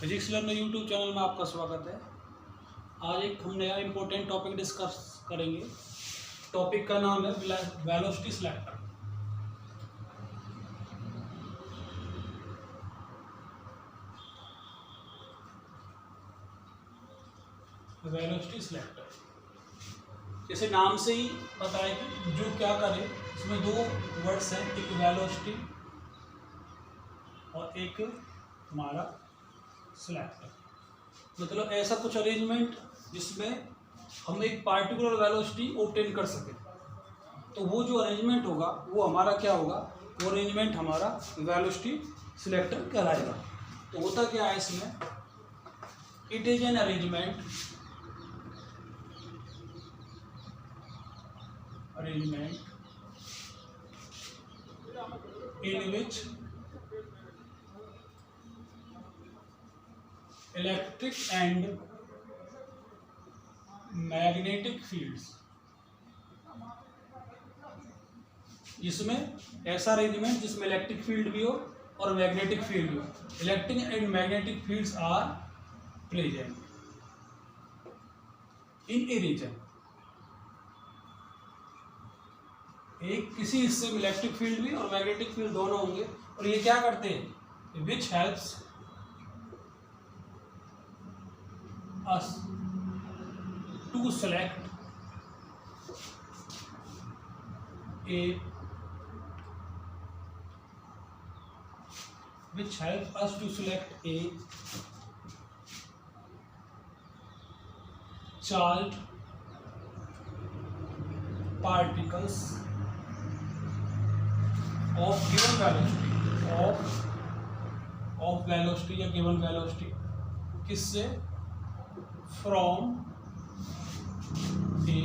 Physics learner YouTube channel में आपका स्वागत है। आज एक हम नया इम्पोर्टेंट टॉपिक डिस्कस करेंगे। टॉपिक का नाम है वेलोसिटी सिलेक्टर। वेलोसिटी सिलेक्टर जैसे नाम से ही पता है कि जो क्या करे, इसमें दो वर्ड्स हैं, एक वेलोसिटी और एक हमारा सिलेक्टर। मतलब ऐसा कुछ अरेंजमेंट जिसमें हम एक पार्टिकुलर वेलोसिटी ऑब्टेन कर सकें। तो वो जो अरेंजमेंट होगा वो हमारा क्या होगा, वो अरेंजमेंट हमारा वेलोसिटी सिलेक्टर कहलाएगा। तो होता क्या है इसमें, it is an arrangement in which electric and magnetic fields, जिसमें ऐसा अरेंजमेंट जिसमें इलेक्ट्रिक फील्ड भी हो और मैग्नेटिक फील्ड भी हो। Electric and magnetic fields are present in a region. एक किसी हिस्से में इलेक्ट्रिक फील्ड भी और मैग्नेटिक फील्ड दोनों होंगे, और ये क्या करते हैं, which helps us to select a charged particles of given velocity या given velocity किससे, from A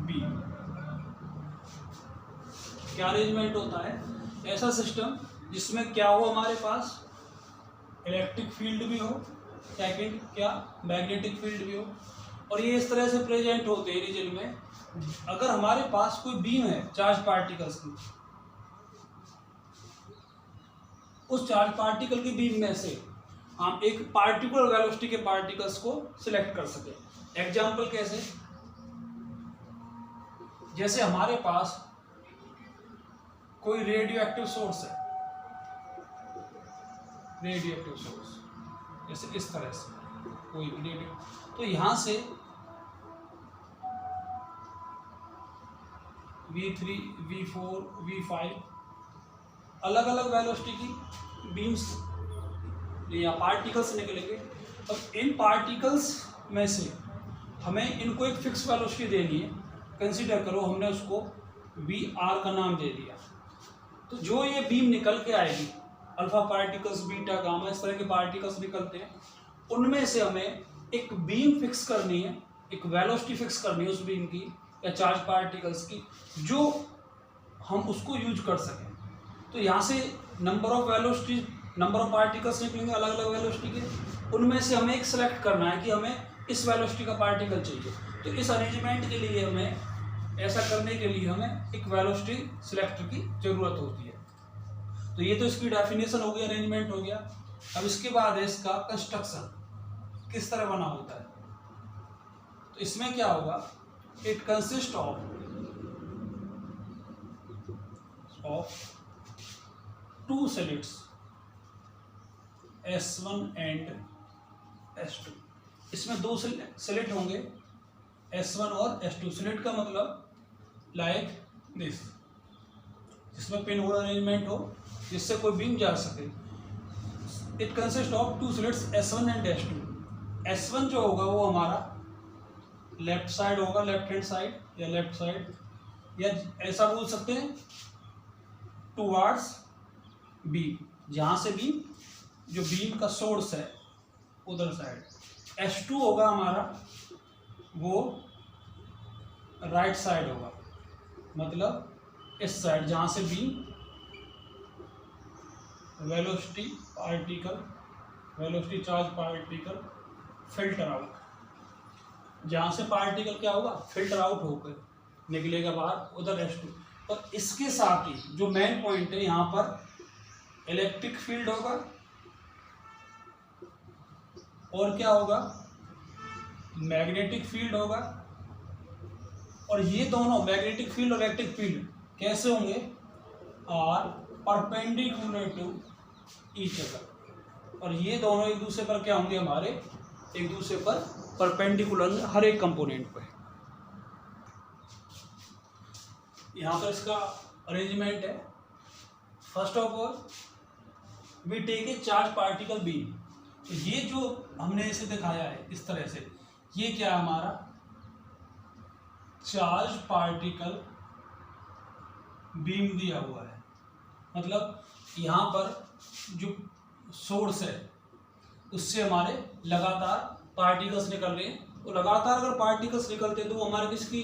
B। क्या अरेंजमेंट होता है, ऐसा सिस्टम जिसमें क्या हो, हमारे पास इलेक्ट्रिक फील्ड भी हो, सेकंड क्या मैग्नेटिक फील्ड भी हो, और ये इस तरह से प्रेजेंट होते हैं रीजन में। अगर हमारे पास कोई बीम है चार्ज पार्टिकल्स की, उस चार्ज पार्टिकल की बीम में से हम एक पार्टिकुलर वेलोसिटी के पार्टिकल्स को सिलेक्ट कर सके। एग्जाम्पल कैसे, जैसे हमारे पास कोई रेडियो एक्टिव सोर्स है, रेडियो सोर्स जैसे इस तरह से कोई रेडियो, तो यहां से V3, V4, V5 अलग अलग वेलोसिटी की बीम्स या पार्टिकल्स निकलेंगे। अब इन पार्टिकल्स में से हमें इनको एक फिक्स वेलोसिटी देनी है। कंसीडर करो हमने उसको VR का नाम दे दिया। तो जो ये बीम निकल के आएगी, अल्फा पार्टिकल्स, बीटा, गामा, इस तरह के पार्टिकल्स निकलते हैं, उनमें से हमें एक बीम फिक्स करनी है, एक वेलोसिटी फिक्स करनी है उस बीम की या चार्ज पार्टिकल्स की, जो हम उसको यूज कर सकें। तो यहाँ से नंबर ऑफ पार्टिकल्स निकलेंगे अलग अलग वेलोसिटी के, उनमें से हमें एक सेलेक्ट करना है कि हमें इस वेलोसिटी का पार्टिकल चाहिए। तो इस अरेंजमेंट के लिए हमें, ऐसा करने के लिए हमें एक वेलोसिटी सिलेक्टर की जरूरत होती है। तो ये तो इसकी डेफिनेशन हो गई, अरेंजमेंट हो गया। अब इसके बाद है इसका कंस्ट्रक्शन, किस तरह बना होता है। तो इसमें क्या होगा, it consist of two slits S1 and S2। इसमें दो स्लिट होंगे, S1 और S2। स्लिट का मतलब लाइक दिस, जिसमें पिन होल अरेंजमेंट हो, जिससे कोई बीम जा सके। It consist of two slits S1 and S2। S1 जो होगा वो हमारा लेफ्ट साइड होगा, लेफ्ट हैंड साइड या लेफ्ट साइड, या ऐसा बोल सकते हैं टुवार्ड्स बी, जहां से बीम, जो बीम का सोर्स है उधर साइड। S2 होगा हमारा वो राइट साइड होगा, मतलब इस साइड जहां से beam velocity charge particle filter out, जहां से पार्टिकल क्या होगा, फिल्टर आउट होकर निकलेगा बाहर, उधर S2। और इसके साथ ही जो मेन पॉइंट है, यहाँ पर इलेक्ट्रिक फील्ड होगा और क्या होगा, मैग्नेटिक फील्ड होगा। और ये दोनों मैग्नेटिक फील्ड और इलेक्ट्रिक फील्ड कैसे होंगे, are perpendicular to each other. और ये दोनों एक दूसरे पर क्या होंगे, हमारे एक दूसरे पर परपेंडिकुलर हर एक कंपोनेंट पर। यहाँ पर इसका अरेंजमेंट है। First of all we take a charge particle beam. तो ये जो हमने इसे दिखाया है इस तरह से, ये क्या है, हमारा चार्ज पार्टिकल बीम दिया हुआ है। मतलब यहाँ पर जो सोर्स है उससे हमारे लगातार पार्टिकल्स निकल रहे हैं। तो लगातार अगर पार्टिकल्स निकलते हैं तो वो हमारे किसकी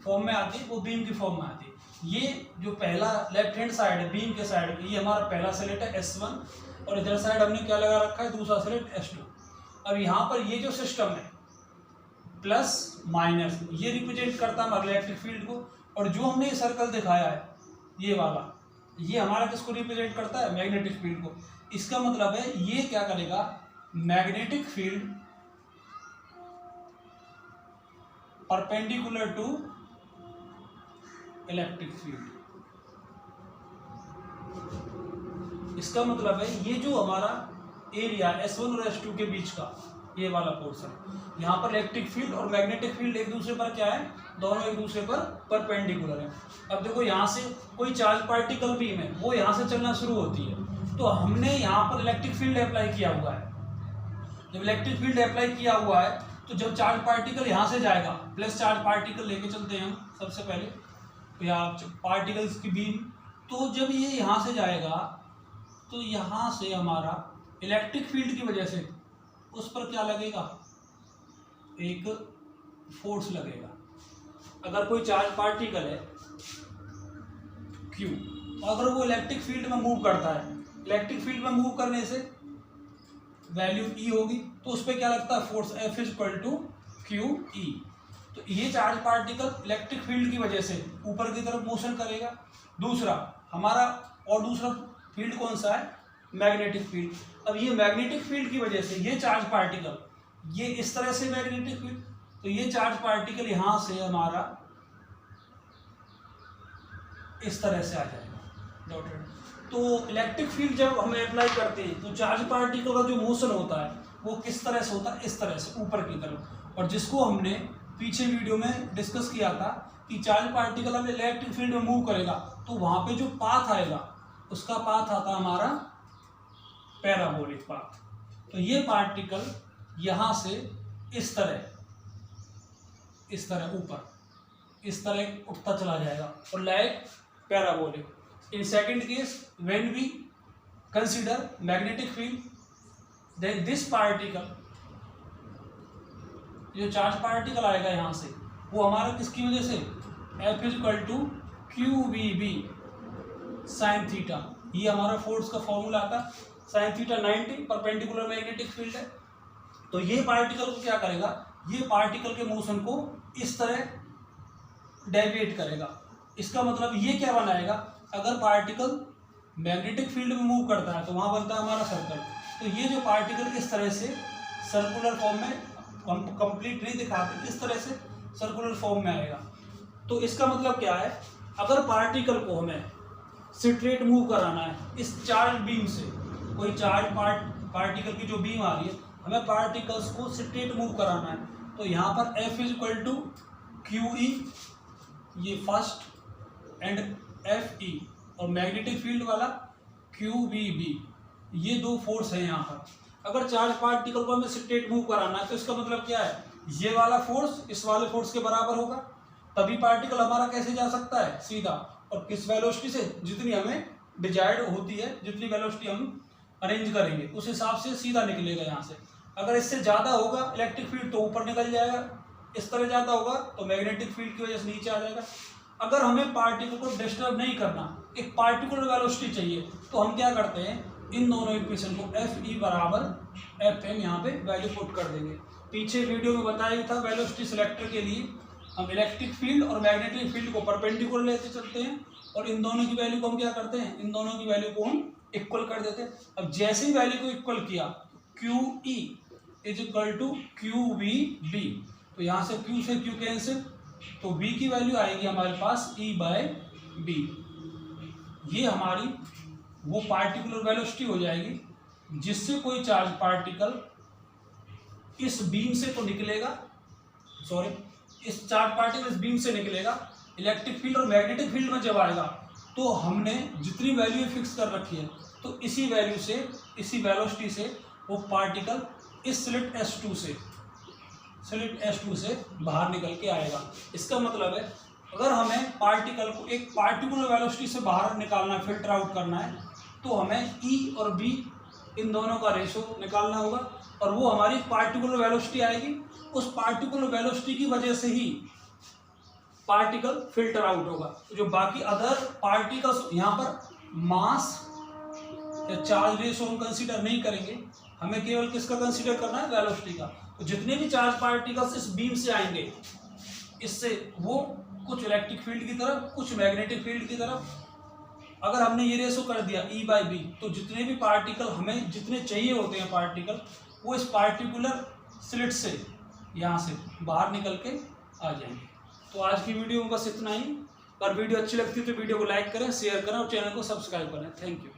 फॉर्म में आती है, वो बीम की फॉर्म में आती है। ये जो पहला लेफ्ट हैंड साइड है बीम के साइड पे, ये हमारा पहला स्लेट है S1 और इधर साइड हमने क्या लगा रखा है, दूसरा स्लेट S2। अब यहाँ पर ये जो सिस्टम है प्लस माइनस, ये रिप्रेजेंट करता है हमारे इलेक्ट्रिक फील्ड को। और जो हमने ये सर्कल दिखाया है ये वाला, ये हमारा किसको रिप्रेजेंट करता है, मैग्नेटिक फील्ड को। इसका मतलब है ये क्या करेगा, magnetic field perpendicular to electric field. इसका मतलब है ये जो हमारा एरिया S1 और S2 के बीच का ये वाला पोर्शन, यहाँ पर इलेक्ट्रिक फील्ड और मैग्नेटिक फील्ड एक दूसरे पर क्या है, दोनों एक दूसरे पर परपेंडिकुलर है। अब देखो यहाँ से कोई चार्ज पार्टिकल बीम है, वो यहाँ से चलना शुरू होती है, तो हमने यहाँ पर इलेक्ट्रिक फील्ड अप्लाई किया हुआ है। जब इलेक्ट्रिक फील्ड अप्लाई किया हुआ है तो जब चार्ज पार्टिकल यहाँ से जाएगा, प्लस चार्ज पार्टिकल लेके चलते हैं हम सबसे पहले, तो यहाँ पार्टिकल्स की बीम, तो जब ये यहाँ से जाएगा तो यहाँ से हमारा इलेक्ट्रिक फील्ड की वजह से उस पर क्या लगेगा, एक फोर्स लगेगा। अगर कोई चार्ज पार्टिकल है Q, अगर वो इलेक्ट्रिक फील्ड में मूव करता है, इलेक्ट्रिक फील्ड में मूव करने से वैल्यू E होगी, तो उस पर क्या लगता है, फोर्स F = QE। तो ये चार्ज पार्टिकल इलेक्ट्रिक फील्ड की वजह से ऊपर की तरफ मोशन करेगा। दूसरा हमारा और दूसरा फील्ड कौन सा है, मैग्नेटिक फील्ड। अब ये मैग्नेटिक फील्ड की वजह से ये चार्ज पार्टिकल, ये इस तरह से मैग्नेटिक फील्ड, तो ये चार्ज पार्टिकल यहाँ से हमारा इस तरह से आ जाएगा डॉटेड। तो इलेक्ट्रिक फील्ड जब हम अप्लाई करते हैं तो चार्ज पार्टिकल का जो मोशन होता है वो किस तरह से होता है, इस तरह से ऊपर की तरफ। और जिसको हमने पीछे वीडियो में डिस्कस किया था कि चार्ज पार्टिकल अगर इलेक्ट्रिक फील्ड में मूव करेगा तो वहाँ पे जो पाथ आएगा उसका पाथ आता हमारा पैराबोलिक पाथ। तो ये पार्टिकल यहाँ से इस तरह ऊपर इस तरह उठता चला जाएगा और like parabolic. In second case when we consider magnetic field, then this particle, जो चार्ज पार्टिकल आएगा यहाँ से, वो हमारा किसकी वजह से, F = QVB sin थीटा। ये हमारा फोर्स का फॉर्मूला आता है, sin theta 90, perpendicular magnetic field है। तो ये पार्टिकल को क्या करेगा, ये पार्टिकल के मोशन को इस तरह डेविएट करेगा। इसका मतलब ये क्या बनाएगा, अगर पार्टिकल मैग्नेटिक फील्ड में मूव करता है तो वहाँ बनता है हमारा सर्कल। तो ये जो पार्टिकल इस तरह से सर्कुलर फॉर्म में, हम कंप्लीट नहीं दिखाते, इस तरह से सर्कुलर फॉर्म में आएगा। तो इसका मतलब क्या है, अगर पार्टिकल को हमें स्ट्रेट मूव कराना है इस चार्ज बीम से, कोई चार्ज पार्टिकल की जो बीम आ रही है, हमें पार्टिकल्स को स्ट्रेट मूव कराना है, तो यहाँ पर F = QE, ये फर्स्ट, एंड FE, और मैग्नेटिक फील्ड वाला QVB, ये दो फोर्स है यहाँ पर। अगर चार्ज पार्टिकल को हमें स्ट्रेट मूव कराना है तो इसका मतलब क्या है, ये वाला फोर्स इस वाले फोर्स के बराबर होगा, तभी पार्टिकल हमारा कैसे जा सकता है, सीधा, और किस वेलोसिटी से, जितनी हमें डिजायर्ड होती है, जितनी वेलोसिटी हम अरेंज करेंगे उस हिसाब से सीधा निकलेगा यहाँ से। अगर इससे ज़्यादा होगा इलेक्ट्रिक फील्ड तो ऊपर निकल जाएगा, इस तरह ज़्यादा होगा तो मैग्नेटिक फील्ड की वजह से नीचे आ जाएगा। अगर हमें पार्टिकल को डिस्टर्ब नहीं करना, एक पार्टिकुलर वेलोसिटी चाहिए, तो हम क्या करते हैं, इन दोनों इक्वेशन को FE = FM यहाँ पे वैल्यू पुट कर देंगे। पीछे वीडियो में बताया था वेलोसिटी सिलेक्टर के लिए हम इलेक्ट्रिक फील्ड और मैग्नेटिक फील्ड को परपेंडिकुलर लेते चलते हैं, और इन दोनों की वैल्यू को हम क्या करते हैं, इन दोनों की वैल्यू को हम इक्वल कर देते हैं। अब जैसे ही वैल्यू को इक्वल किया, QE is equal to q v B. तो यहाँ से Q से Q कैंसिल, तो V की वैल्यू आएगी हमारे पास E बाय बी। ये हमारी वो पार्टिकुलर वेलोसिटी हो जाएगी जिससे कोई चार्ज पार्टिकल इस बीम से तो निकलेगा, सॉरी इस चार्ज पार्टिकल इस बीम से निकलेगा, इलेक्ट्रिक फील्ड और मैग्नेटिक फील्ड में जब आएगा तो हमने जितनी वैल्यू फिक्स कर रखी है तो इसी वैल्यू से, इसी वेलोसिटी से वो पार्टिकल इस स्लिट S2 से बाहर निकल के आएगा। इसका मतलब है अगर हमें पार्टिकल को एक पार्टिकुलर वेलोसिटी से बाहर निकालना है, फिल्टर आउट करना है, तो हमें E और B इन दोनों का रेशो निकालना होगा और वो हमारी पार्टिकुलर वेलोसिटी आएगी। उस पार्टिकुलर वेलोसिटी की वजह से ही पार्टिकल फिल्टर आउट होगा। तो जो बाकी अदर पार्टिकल्स, यहाँ पर मास या चार्ज रेशो हम कंसीडर नहीं करेंगे, हमें केवल किसका कंसीडर करना है, वेलोसिटी का। तो जितने भी चार्ज पार्टिकल्स इस बीम से आएंगे, इससे वो कुछ इलेक्ट्रिक फील्ड की तरफ, कुछ मैग्नेटिक फील्ड की तरफ, अगर हमने ये रेशो कर दिया E बाई बी, तो जितने भी पार्टिकल हमें जितने चाहिए होते हैं पार्टिकल, वो इस पार्टिकुलर स्लिट से यहाँ से बाहर निकल के आ जाएंगे। तो आज की वीडियो में बस इतना ही। और वीडियो अच्छी लगती है तो वीडियो को लाइक करें, शेयर करें और चैनल को सब्सक्राइब करें। Thank you.